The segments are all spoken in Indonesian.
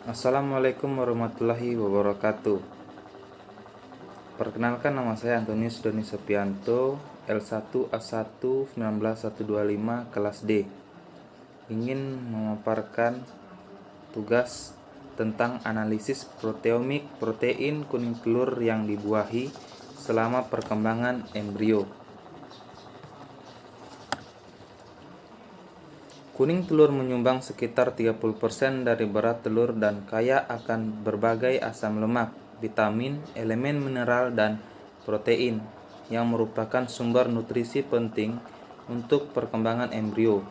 Assalamualaikum warahmatullahi wabarakatuh. Perkenalkan, nama saya Antonius Doni Sepianto, L1A1 19125 kelas D. Ingin memaparkan tugas tentang analisis proteomik protein kuning telur yang dibuahi selama perkembangan embrio. Kuning telur menyumbang sekitar 30% dari berat telur dan kaya akan berbagai asam lemak, vitamin, elemen mineral, dan protein yang merupakan sumber nutrisi penting untuk perkembangan embrio.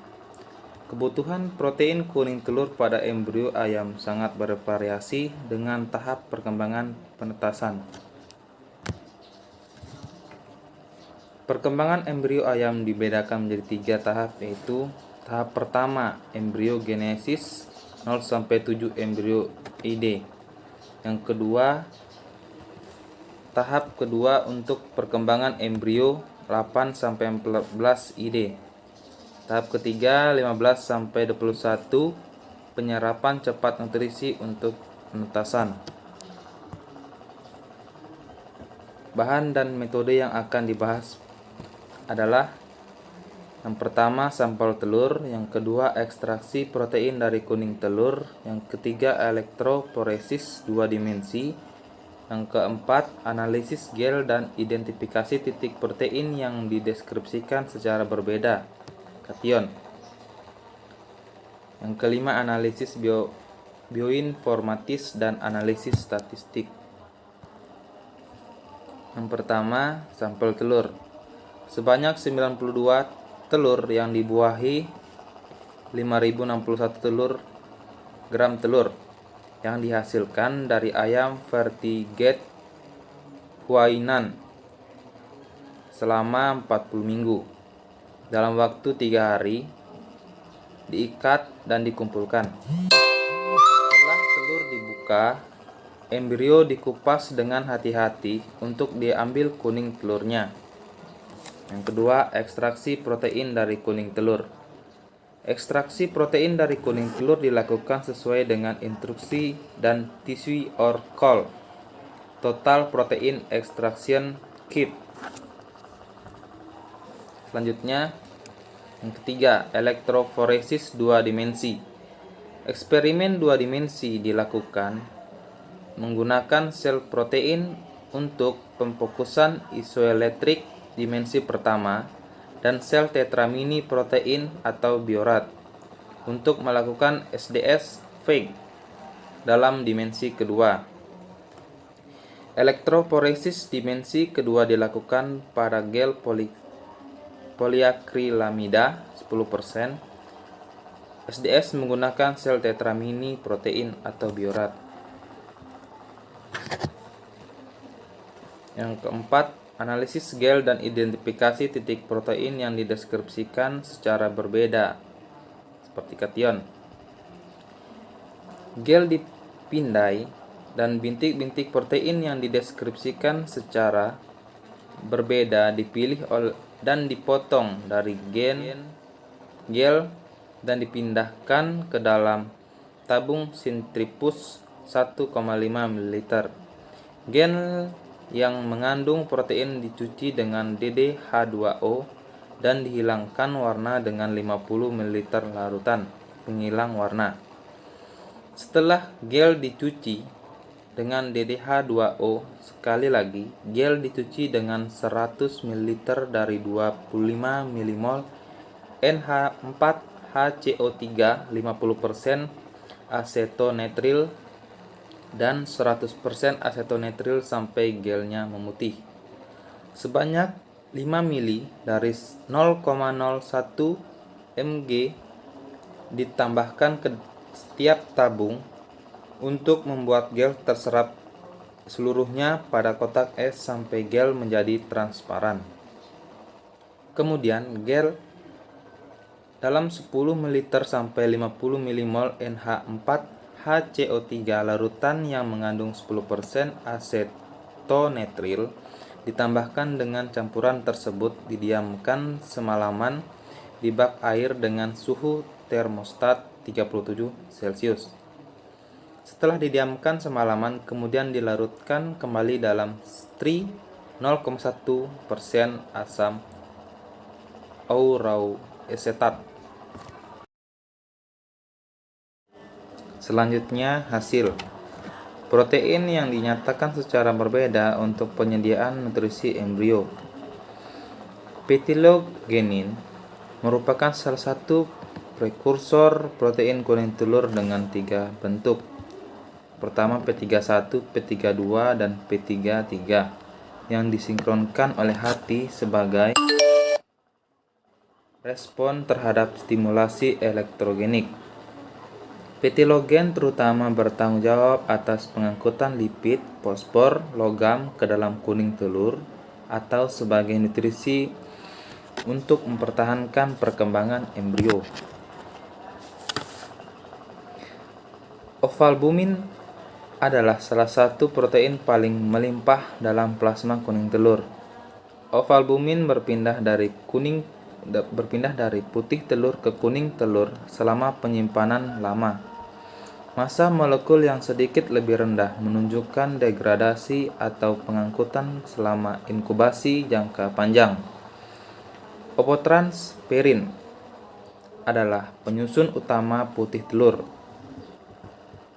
Kebutuhan protein kuning telur pada embrio ayam sangat bervariasi dengan tahap perkembangan penetasan. Perkembangan embrio ayam dibedakan menjadi 3 tahap, yaitu tahap pertama, embriogenesis 0-7 embryoide. Yang kedua, tahap kedua untuk perkembangan embrio 8-14 ide. Tahap ketiga 15-21 penyerapan cepat nutrisi untuk penetasan. Bahan dan metode yang akan dibahas adalah: yang pertama, sampel telur. Yang kedua, ekstraksi protein dari kuning telur. Yang ketiga, elektroporesis 2 dimensi. Yang keempat, analisis gel dan identifikasi titik protein yang dideskripsikan secara berbeda, kation. Yang kelima, analisis bioinformatis dan analisis statistik. Yang pertama, sampel telur. Sebanyak 92 telur yang dibuahi 5061 gram telur yang dihasilkan dari ayam vertigate Huainan selama 40 minggu. Dalam waktu 3 hari diikat dan dikumpulkan. Setelah telur dibuka, embrio dikupas dengan hati-hati untuk diambil kuning telurnya. Yang kedua, ekstraksi protein dari kuning telur. Ekstraksi protein dari kuning telur dilakukan sesuai dengan instruksi dan TC or call, Total Protein Extraction Kit. Selanjutnya, yang ketiga, elektroforesis 2 dimensi. Eksperimen 2 dimensi dilakukan menggunakan sel protein untuk pemfokusan isoelektrik dimensi pertama dan sel tetramini protein atau biorad untuk melakukan SDS fake dalam dimensi kedua. Elektroporesis dimensi kedua dilakukan pada gel poliakrilamida 10%. SDS menggunakan sel tetramini protein atau biorad. Yang keempat, analisis gel dan identifikasi titik protein yang dideskripsikan secara berbeda, seperti kation. Gel dipindai dan bintik-bintik protein yang dideskripsikan secara berbeda dipilih dan dipotong dari gel dan dipindahkan ke dalam tabung sentrifuge 1,5 ml. Gel yang mengandung protein dicuci dengan DDH2O dan dihilangkan warna dengan 50 ml larutan penghilang warna. Setelah gel dicuci dengan DDH2O, sekali lagi gel dicuci dengan 100 ml dari 25 mmol NH4HCO3 50% asetonetril dan 100% asetonetril sampai gelnya memutih. Sebanyak 5 ml dari 0,01 mg ditambahkan ke setiap tabung untuk membuat gel terserap seluruhnya pada kotak es sampai gel menjadi transparan. Kemudian gel dalam 10 ml sampai 50 mmol NH4HCO3 larutan yang mengandung 10% asetonetril ditambahkan dengan campuran tersebut, didiamkan semalaman di bak air dengan suhu termostat 37 Celcius. Setelah didiamkan semalaman, kemudian dilarutkan kembali dalam stri 0,1% asam aurauasetat. Selanjutnya, hasil. Protein yang dinyatakan secara berbeda untuk penyediaan nutrisi embrio. Betilogenin merupakan salah satu prekursor protein kuning telur dengan 3 bentuk. Pertama P31, P32, dan P33 yang disinkronkan oleh hati sebagai respon terhadap stimulasi elektrogenik. Betilogen terutama bertanggung jawab atas pengangkutan lipid, fosfor, logam ke dalam kuning telur atau sebagai nutrisi untuk mempertahankan perkembangan embrio. Ovalbumin adalah salah satu protein paling melimpah dalam plasma kuning telur. Ovalbumin berpindah dari putih telur ke kuning telur selama penyimpanan lama. Massa molekul yang sedikit lebih rendah menunjukkan degradasi atau pengangkutan selama inkubasi jangka panjang. Ovotransferin adalah penyusun utama putih telur.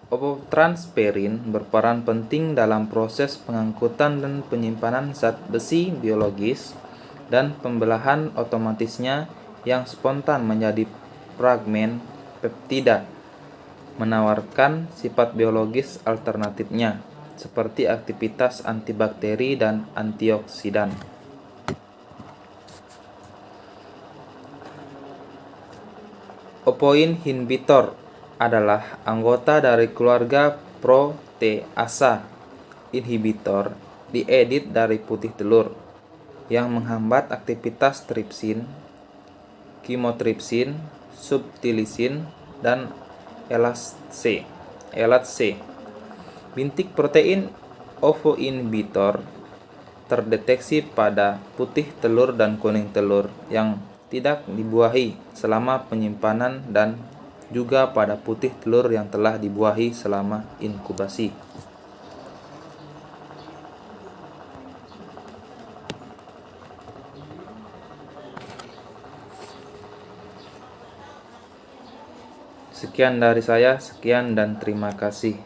Ovotransferin berperan penting dalam proses pengangkutan dan penyimpanan zat besi biologis dan pembelahan otomatisnya yang spontan menjadi fragmen peptida, menawarkan sifat biologis alternatifnya, seperti aktivitas antibakteri dan antioksidan. Opoin inhibitor adalah anggota dari keluarga proteasa inhibitor diedit dari putih telur yang menghambat aktivitas tripsin, chymotrypsin, subtilisin, dan elastase. Bintik protein ovoinhibitor terdeteksi pada putih telur dan kuning telur yang tidak dibuahi selama penyimpanan dan juga pada putih telur yang telah dibuahi selama inkubasi. Sekian dari saya, sekian dan terima kasih.